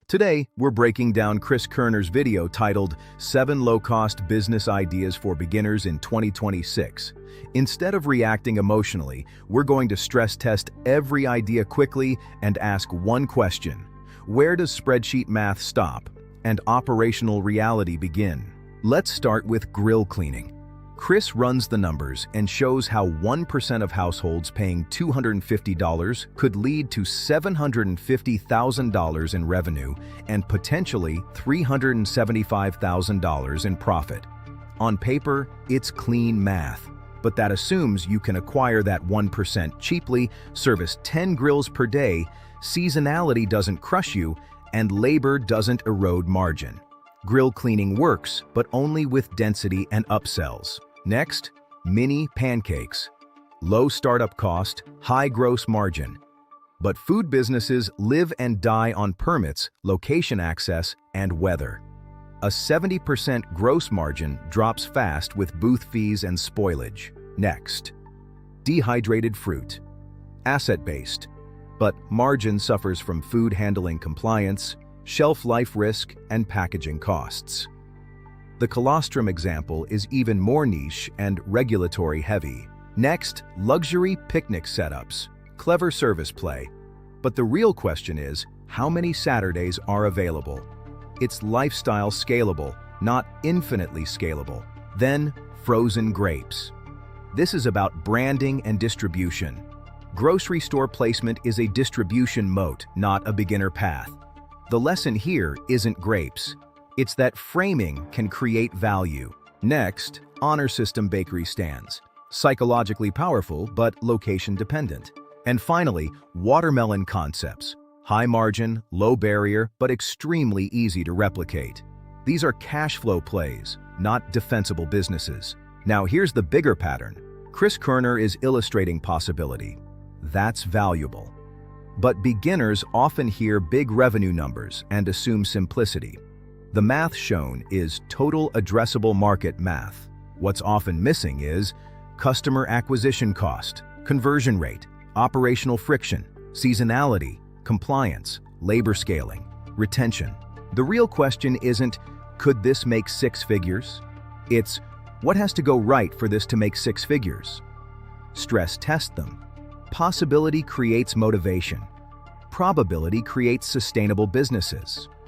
Today, we're breaking down Chris Koerner's video titled 7 Low-Cost Business Ideas for Beginners in 2026. Instead of reacting emotionally, we're going to stress test every idea quickly and ask one question: where does spreadsheet math stop and operational reality begin? Let's start with grill cleaning. Chris runs the numbers and shows how 1% of households paying $250 could lead to $750,000 in revenue and potentially $375,000 in profit. On paper, it's clean math, but that assumes you can acquire that 1% cheaply, service 10 grills per day, seasonality doesn't crush you, and labor doesn't erode margin. Grill cleaning works, but only with density and upsells. Next, mini pancakes. Low startup cost, high gross margin. But food businesses live and die on permits, location access, and weather. A 70% gross margin drops fast with booth fees and spoilage. Next, dehydrated fruit. Asset-based, but margin suffers from food handling compliance, shelf life risk, and packaging costs. The colostrum example is even more niche and regulatory heavy. Next, luxury picnic setups. Clever service play. But the real question is, how many Saturdays are available? It's lifestyle scalable, not infinitely scalable. Then, frozen grapes. This is about branding and distribution. Grocery store placement is a distribution moat, not a beginner path. The lesson here isn't grapes. It's that framing can create value. Next, honor system bakery stands. Psychologically powerful, but location dependent. And finally, watermelon concepts. High margin, low barrier, but extremely easy to replicate. These are cash flow plays, not defensible businesses. Now here's the bigger pattern. Chris Koerner is illustrating possibility. That's valuable. But beginners often hear big revenue numbers and assume simplicity. The math shown is total addressable market math. What's often missing is customer acquisition cost, conversion rate, operational friction, seasonality, compliance, labor scaling, retention. The real question isn't, could this make 6 figures? It's, what has to go right for this to make 6 figures? Stress test them. Possibility creates motivation. Probability creates sustainable businesses.